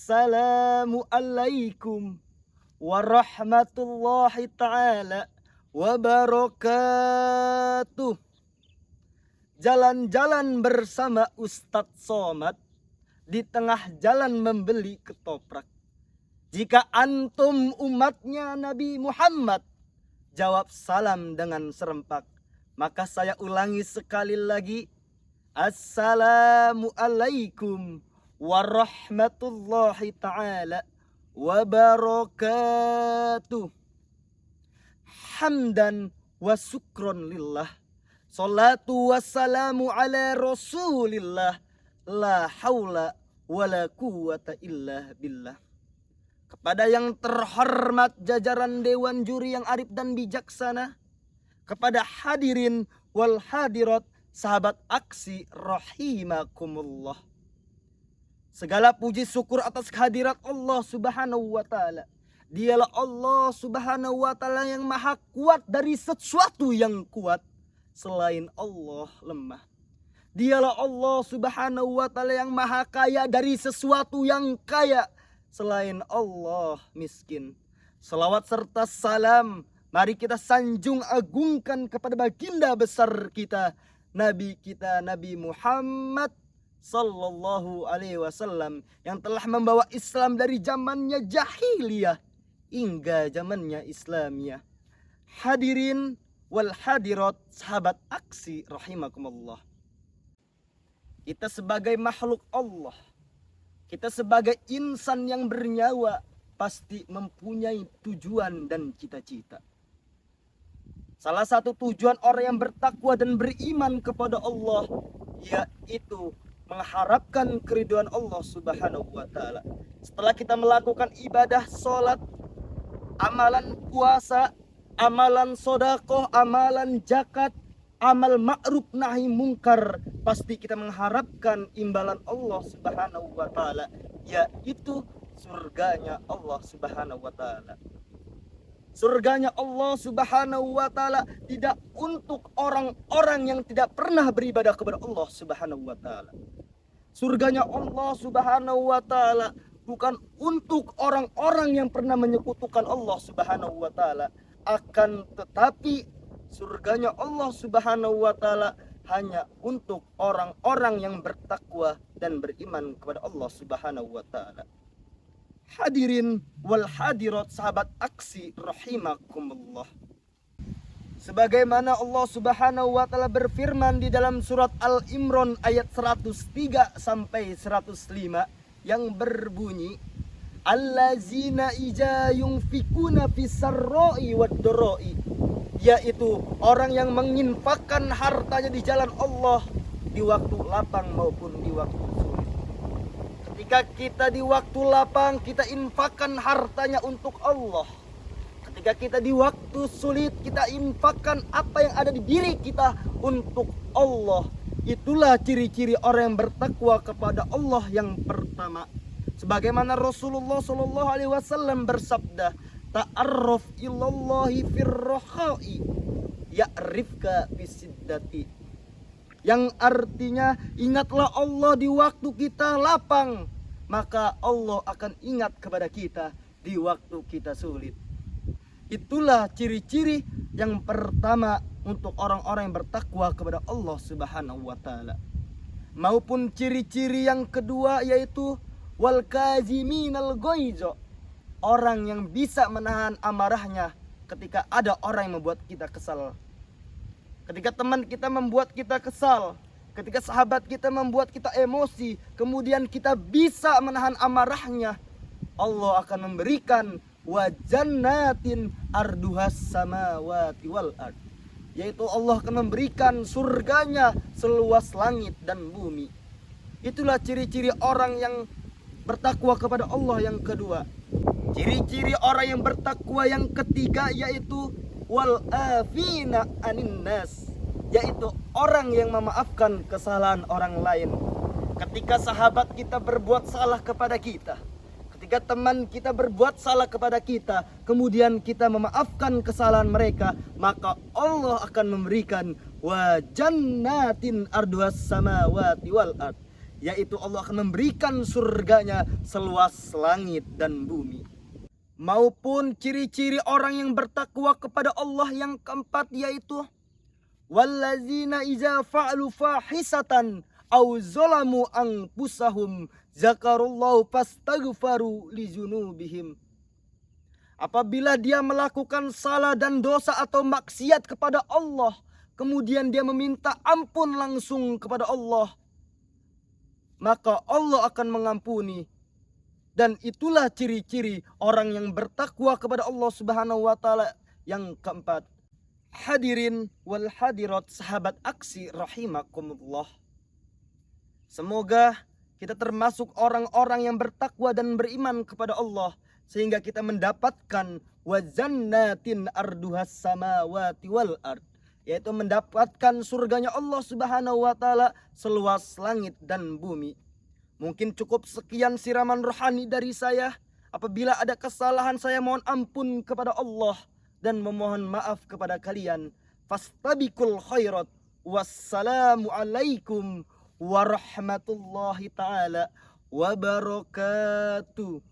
Assalamu alaikum warahmatullahi ta'ala wabarakatuh. Jalan-jalan bersama Ustadz Somad, di tengah jalan membeli ketoprak. Jika antum umatnya Nabi Muhammad, jawab salam dengan serempak. Maka saya ulangi sekali lagi. Assalamu alaikum warahmatullahi ta'ala wabarakatuh. Hamdan wa syukron lillah. Salatu wassalamu ala rasulillah. La haula wa la quwata illa billah. Kepada yang terhormat jajaran Dewan Juri yang arif dan bijaksana, kepada hadirin wal hadirat, sahabat aksi rahimakumullah. Segala puji syukur atas kehadirat Allah Subhanahu wa ta'ala. Dialah Allah Subhanahu wa ta'ala yang maha kuat dari sesuatu yang kuat. Selain Allah lemah. Dialah Allah Subhanahu wa ta'ala yang maha kaya dari sesuatu yang kaya. Selain Allah miskin. Salawat serta salam mari kita sanjung agungkan kepada baginda besar kita, Nabi kita Nabi Muhammad sallallahu alaihi wasallam, yang telah membawa Islam dari zamannya jahiliyah hingga zamannya Islamiyah. Hadirin wal hadirat, sahabat aksi rahimakumullah. Kita sebagai makhluk Allah, kita sebagai insan yang bernyawa, pasti mempunyai tujuan dan cita-cita. Salah satu tujuan orang yang bertakwa dan beriman kepada Allah, yaitu mengharapkan keridhaan Allah Subhanahu wa ta'ala. Setelah kita melakukan ibadah sholat, amalan puasa, amalan sodakoh, amalan zakat, amal ma'ruf nahi mungkar, pasti kita mengharapkan imbalan Allah Subhanahu wa ta'ala, yaitu surganya Allah Subhanahu wa ta'ala. Surganya Allah Subhanahu wa ta'ala tidak untuk orang-orang yang tidak pernah beribadah kepada Allah Subhanahu wa ta'ala. Surganya Allah Subhanahu wa ta'ala bukan untuk orang-orang yang pernah menyekutukan Allah Subhanahu wa ta'ala. Akan tetapi surganya Allah Subhanahu wa ta'ala hanya untuk orang-orang yang bertakwa dan beriman kepada Allah Subhanahu wa ta'ala. Hadirin wal hadirat, sahabat aksi rahimakumullah. Sebagaimana Allah Subhanahu wa ta'ala berfirman di dalam surat Al-Imran ayat 103 sampai 105 yang berbunyi, allazina ija yunfikuna fisarra'i wad-dara'i, yaitu orang yang menginfakkan hartanya di jalan Allah di waktu lapang maupun di waktu sulit. Ketika kita di waktu lapang, kita infakkan hartanya untuk Allah. Ketika kita di waktu sulit, kita infakkan apa yang ada di diri kita untuk Allah. Itulah ciri-ciri orang yang bertakwa kepada Allah yang pertama. Sebagaimana Rasulullah sallallahu alaihi wasallam bersabda, ta'arraf ilallahi firrakhai ya'rifka fisiddati. Yang artinya, ingatlah Allah di waktu kita lapang, maka Allah akan ingat kepada kita di waktu kita sulit. Itulah ciri-ciri yang pertama untuk orang-orang yang bertakwa kepada Allah Subhanahu wa ta'ala. Maupun ciri-ciri yang kedua, yaitu wal kaziminal ghaiza, orang yang bisa menahan amarahnya ketika ada orang yang membuat kita kesal. Ketika teman kita membuat kita kesal, ketika sahabat kita membuat kita emosi, kemudian kita bisa menahan amarahnya, Allah akan memberikan wa jannatin arduhas samawati wal ard, yaitu Allah akan memberikan surganya seluas langit dan bumi. Itulah ciri-ciri orang yang bertakwa kepada Allah yang kedua. Ciri-ciri orang yang bertakwa yang ketiga, yaitu wal afina anin nas, yaitu orang yang memaafkan kesalahan orang lain. Ketika sahabat kita berbuat salah kepada kita, ketika teman kita berbuat salah kepada kita, kemudian kita memaafkan kesalahan mereka, maka Allah akan memberikan wa jannatin arduhas samawati wal ard, yaitu Allah akan memberikan surganya seluas langit dan bumi. Maupun ciri-ciri orang yang bertakwa kepada Allah yang keempat, yaitu wallazina iza fa'alu fahisatan aw zalamu anfusahum zakarullahu fastaghfaru lidzunubihim. Apabila dia melakukan salah dan dosa atau maksiat kepada Allah, kemudian dia meminta ampun langsung kepada Allah, maka Allah akan mengampuni. Dan itulah ciri-ciri orang yang bertakwa kepada Allah Subhanahu wa taala yang keempat. Hadirin wal hadirat sahabat aksi rahimakumullah. Semoga kita termasuk orang-orang yang bertakwa dan beriman kepada Allah, sehingga kita mendapatkan wazannatin arduhas samawati wal ard, yaitu mendapatkan surganya Allah Subhanahu wa taala seluas langit dan bumi. Mungkin cukup sekian siraman rohani dari saya. Apabila ada kesalahan, saya mohon ampun kepada Allah dan memohon maaf kepada kalian. Fastabiqul khairat. Wassalamu alaikum warahmatullahi taala wabarakatuh.